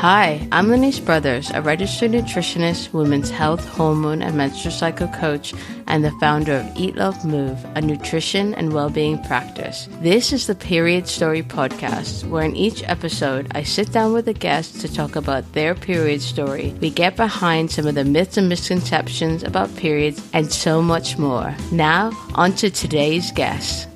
Hi, I'm Lenice Brothers, a registered nutritionist, women's health, hormone, and menstrual cycle coach, and the founder of Eat, Love, Move, a nutrition and well-being practice. This is the Period Story Podcast, where in each episode, I sit down with a guest to talk about their period story. We get behind some of the myths and misconceptions about periods and so much more. Now, on to today's guest.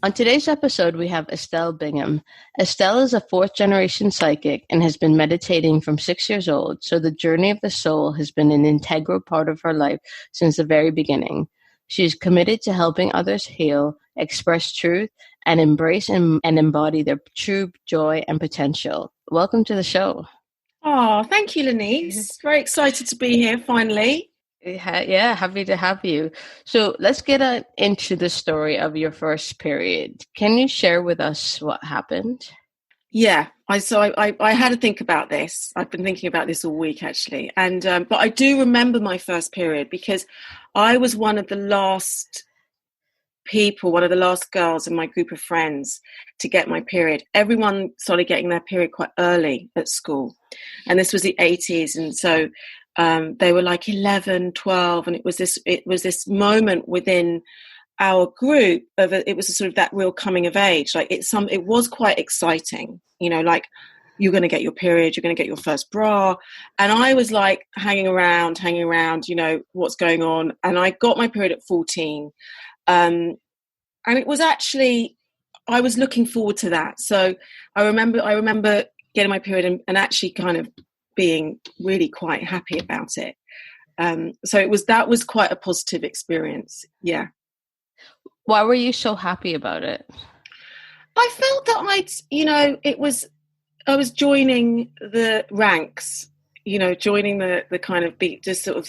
On today's episode, we have Estelle Bingham. Estelle is a fourth-generation psychic and has been meditating from 6 years old, so the journey of the soul has been an integral part of her life since the very beginning. She is committed to helping others heal, express truth, and embrace and embody their true joy and potential. Welcome to the show. Oh, thank you, Lenice. Very excited to be here finally. Yeah, happy to have you. So let's get into the story of your first period. Can you share with us what happened? Yeah, I had to think about this. I've been thinking about this all week, actually. And but I do remember my first period because I was one of the last girls in my group of friends to get my period. Everyone started getting their period quite early at school. And this was the 80s. And so they were like 11, 12, and it was this moment within our group it was a sort of that real coming of age. Like it was quite exciting, like you're going to get your period, you're going to get your first bra, and I was like hanging around, what's going on, and I got my period at 14, and it was actually I was looking forward to that. So I remember getting my period and actually kind of being really quite happy about it. So that was quite a positive experience. Yeah. Why were you so happy about it? I felt that I was joining the ranks, joining the kind of just sort of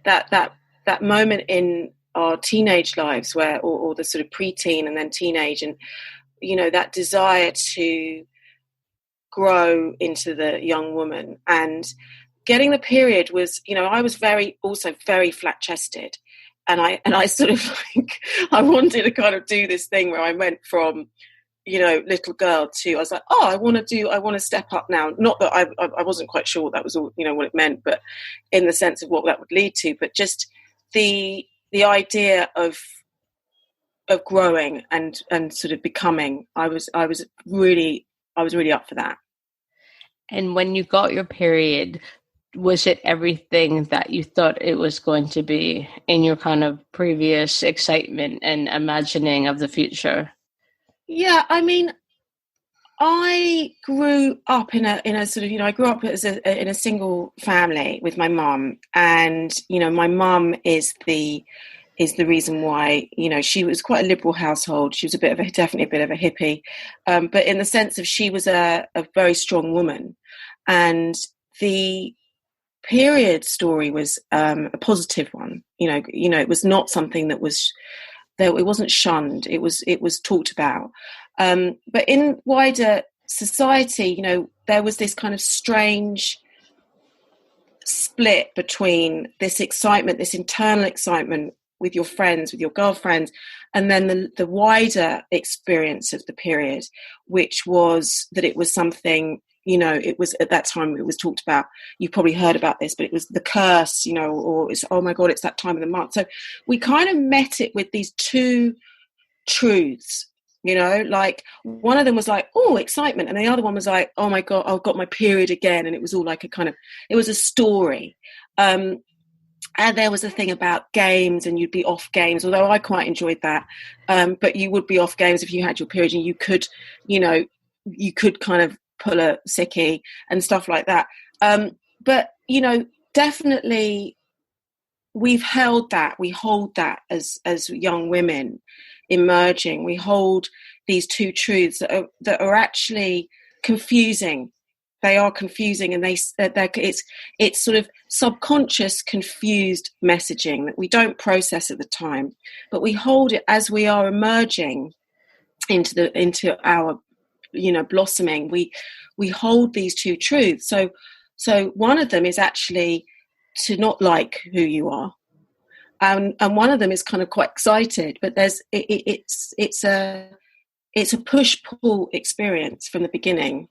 that moment in our teenage lives or the sort of preteen and then teenage, and that desire to grow into the young woman. And getting the period was, I was very flat chested, and I sort of like I wanted to kind of do this thing where I went from little girl to, I was like, I want to step up now. Not that I wasn't quite sure what that was all, what it meant, but in the sense of what that would lead to, but just the idea of growing and sort of becoming. I was really up for that. And when you got your period, was it everything that you thought it was going to be in your kind of previous excitement and imagining of the future? Yeah, I mean, I grew up in a sort of, I grew up in a single family with my mum, and my mum is the reason why, she was quite a liberal household. She was definitely a bit of a hippie, but in the sense of she was a very strong woman, and the period story was a positive one. It was not something that it wasn't shunned. It was talked about. But in wider society, there was this kind of strange split between this excitement, this internal excitement with your friends, with your girlfriends, and then the wider experience of the period, which was that it was something, it was at that time it was talked about, you've probably heard about this, but it was the curse, or it's, oh my God, it's that time of the month. So we kind of met it with these two truths, like one of them was like, oh, excitement, and the other one was like, oh my God, I've got my period again. And it was all like it was a story. And there was a thing about games, and you'd be off games, although I quite enjoyed that. But you would be off games if you had your period, and you could kind of pull a sickie and stuff like that. But, definitely we hold that as young women emerging. We hold these two truths that are actually confusing. They are confusing, and it's sort of subconscious, confused messaging that we don't process at the time, but we hold it as we are emerging into our blossoming. We hold these two truths. So one of them is actually to not like who you are, and one of them is kind of quite excited. But it's it's a push-pull experience from the beginning.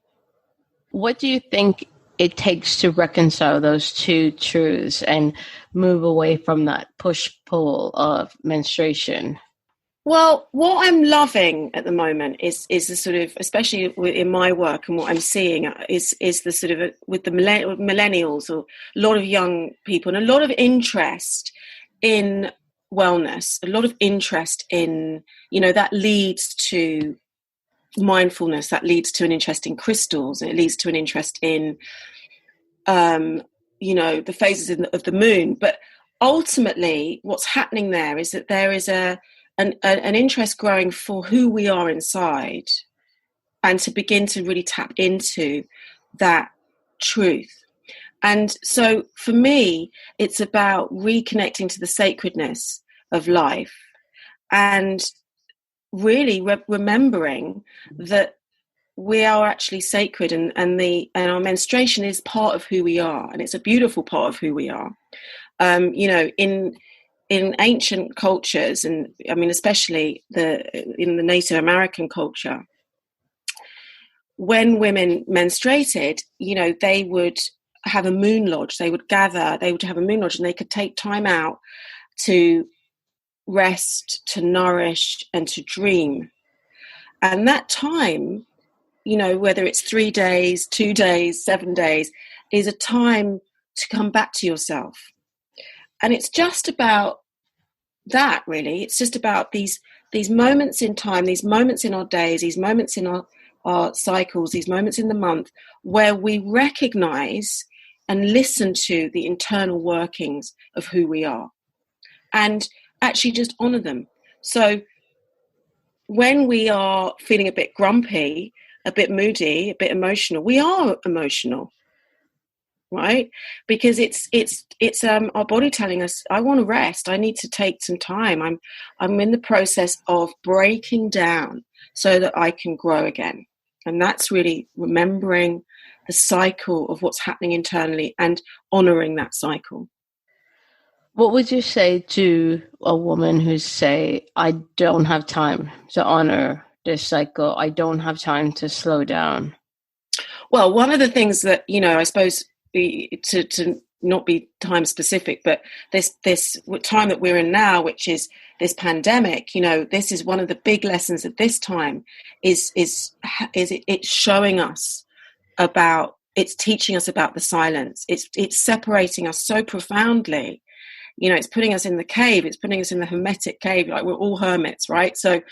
What do you think it takes to reconcile those two truths and move away from that push-pull of menstruation? Well, what I'm loving at the moment is the sort of, especially in my work and what I'm seeing is the sort of with the millennials, or a lot of young people, and a lot of interest in wellness, a lot of interest in, that leads to mindfulness, that leads to an interest in crystals, and it leads to an interest in, the phases of the moon. But ultimately, what's happening there is that there is an interest growing for who we are inside, and to begin to really tap into that truth. And so for me, it's about reconnecting to the sacredness of life, and really remembering that we are actually sacred, and our menstruation is part of who we are, and it's a beautiful part of who we are. In ancient cultures, and I mean, especially in the Native American culture, when women menstruated, they would have a moon lodge. They would gather, they would have a moon lodge, and they could take time out to rest, to nourish, and to dream. And that time, whether it's 3 days, 2 days, 7 days, is a time to come back to yourself. And it's just about that, really. It's just about these moments in time, these moments in our days, these moments in our cycles, these moments in the month, where we recognize and listen to the internal workings of who we are, and actually just honor them. So when we are feeling a bit grumpy, a bit moody, a bit emotional, we are emotional, right? Because it's our body telling us, I want to rest, I need to take some time, I'm in the process of breaking down so that I can grow again. And that's really remembering the cycle of what's happening internally and honoring that cycle. What would you say to a woman who say, I don't have time to honor this cycle, I don't have time to slow down? Well, one of the things that, I suppose, to not be time specific, but this time that we're in now, which is this pandemic, this is one of the big lessons of this time, is it's showing us about, it's teaching us about the silence. It's separating us so profoundly. It's putting us in the cave. It's putting us in the hermetic cave. Like, we're all hermits, right? So,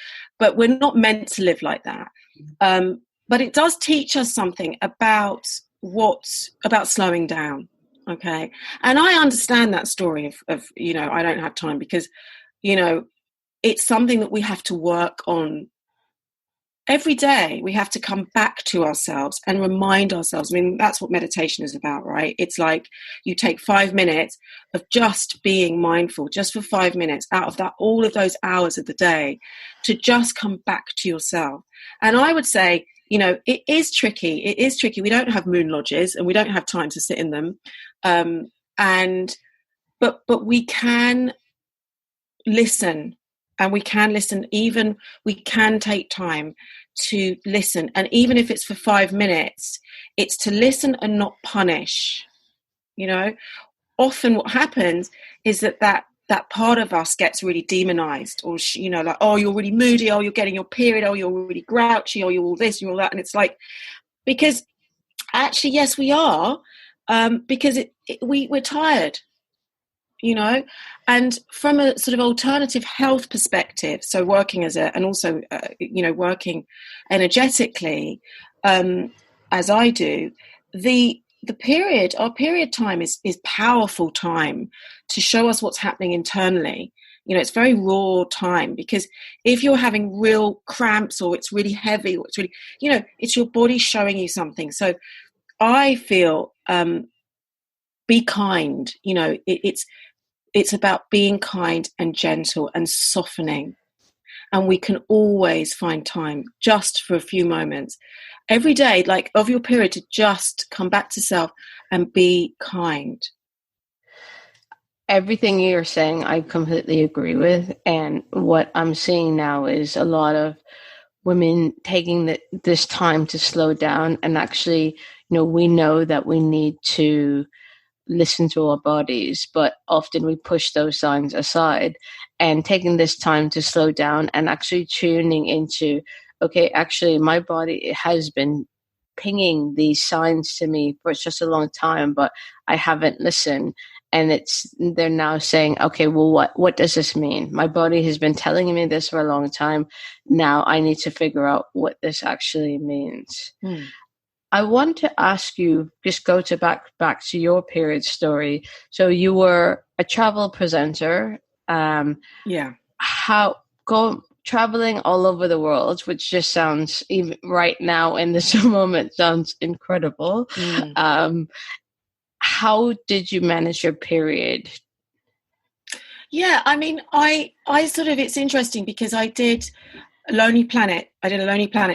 but we're not meant to live like that. But it does teach us something about slowing down. Okay. And I understand that story of I don't have time, because, it's something that we have to work on every day. We have to come back to ourselves and remind ourselves. I mean, that's what meditation is about, right? It's like you take 5 minutes of just being mindful, just for 5 minutes out of that, all of those hours of the day, to just come back to yourself. And I would say, it is tricky. It is tricky. We don't have moon lodges, and we don't have time to sit in them. But we can listen. And we can listen, we can take time to listen. And even if it's for 5 minutes, it's to listen and not punish. Often what happens is that part of us gets really demonized, or, like, oh, you're really moody, oh, you're getting your period, oh, you're really grouchy, oh, you're all this, you're all that. And it's like, because actually, yes, we are, because we're tired. And from a sort of alternative health perspective, so working and also, working energetically, as I do, our period time is powerful time to show us what's happening internally. It's very raw time, because if you're having real cramps, or it's really heavy, or it's really, it's your body showing you something. So I feel, be kind, it's about being kind and gentle and softening. And we can always find time, just for a few moments every day, like of your period, to just come back to self and be kind. Everything you're saying, I completely agree with. And what I'm seeing now is a lot of women taking this time to slow down and actually, we know that we need to listen to our bodies, but often we push those signs aside, and taking this time to slow down and actually tuning into, okay, actually my body has been pinging these signs to me for just a long time, but I haven't listened. And they're now saying, okay, well, what does this mean? My body has been telling me this for a long time. Now I need to figure out what this actually means. I want to ask you, just go to back to your period story. So you were a travel presenter. Traveling all over the world, which just sounds, even right now in this moment, sounds incredible. How did you manage your period? Yeah, I mean, I sort of, it's interesting because I did a Lonely Planet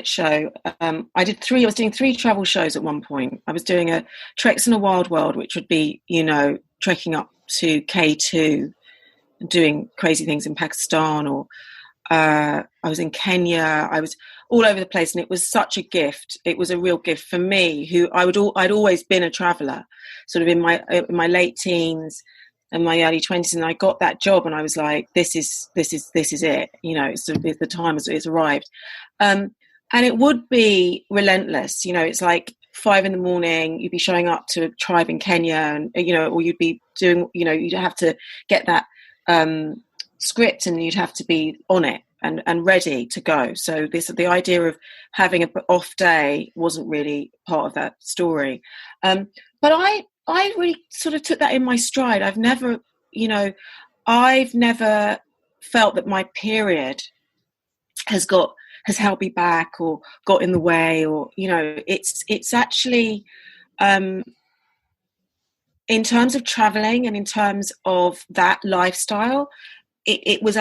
show. I was doing 3 travel shows at one point. I was doing a Treks in a Wild World, which would be, trekking up to K2 and doing crazy things in Pakistan, or I was in Kenya. I was all over the place, and it was such a gift. It was a real gift for me, who I'd always been a traveller, sort of in my late teens and my early 20s, and I got that job, and I was like, this is it. The time has arrived, and it would be relentless. It's like 5 a.m. You'd be showing up to a tribe in Kenya, and or you'd be doing, you'd have to get that script, and you'd have to be on it and ready to go. So the idea of having an off day wasn't really part of that story. But I really sort of took that in my stride. I've never felt that my period has held me back or got in the way, or it's actually in terms of traveling and in terms of that lifestyle, it was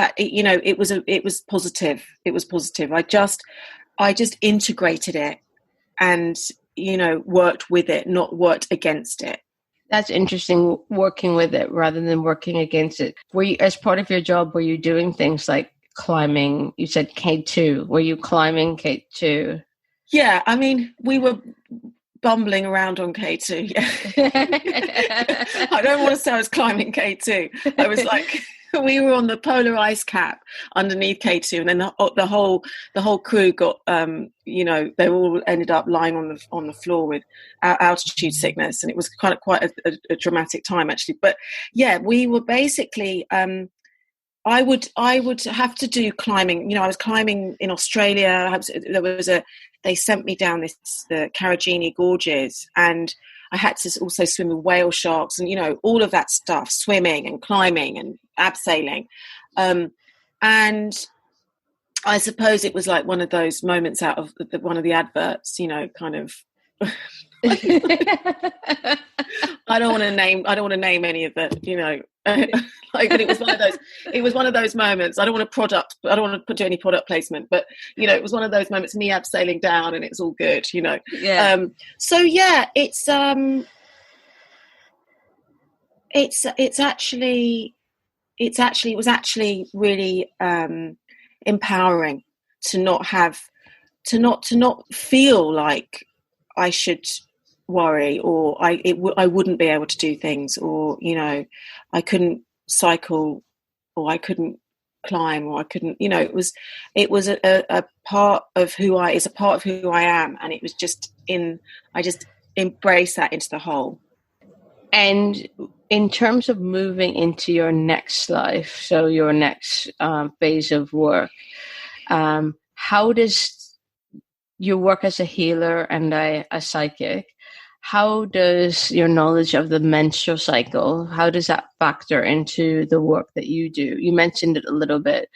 positive. It was positive. I just integrated it and, worked with it, not worked against it. That's interesting, working with it rather than working against it. Were you, as part of your job, were you doing things like climbing? You said K2. Were you climbing K2? Yeah, I mean, we were bumbling around on K2. Yeah. I don't want to say I was climbing K2. I was like, we were on the polar ice cap underneath K2, and then the whole crew got they all ended up lying on the floor with altitude sickness, and it was quite a dramatic time, actually. But yeah, we were basically I would have to do climbing. I was climbing in Australia. They sent me down the Carragini Gorges, and I had to also swim with whale sharks and, all of that stuff, swimming and climbing and abseiling. And I suppose it was like one of those moments out of one of the adverts, kind of. I don't want to name any of the, but it was one of those moments. I don't want to do any product placement, but it was one of those moments, me abseiling down, and it's all good, Yeah. So yeah, it was actually really empowering to not feel like I should worry, or I wouldn't be able to do things, or I couldn't cycle, or I couldn't climb, or I couldn't, it was a part of who I am, and it was I just embraced that into the whole. And in terms of moving into your next life, so your next phase of work, how does your work as a healer and a psychic, how does your knowledge of the menstrual cycle, how does that factor into the work that you do? You mentioned it a little bit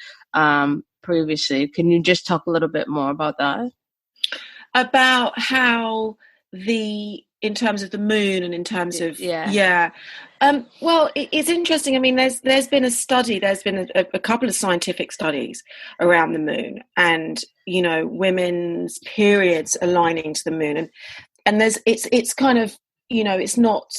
previously. Can you just talk a little bit more about that? About how in terms of the moon, and in terms of well, it's interesting. I mean, there's been a study. There's been a couple of scientific studies around the moon, and women's periods aligning to the moon, and it's kind of it's not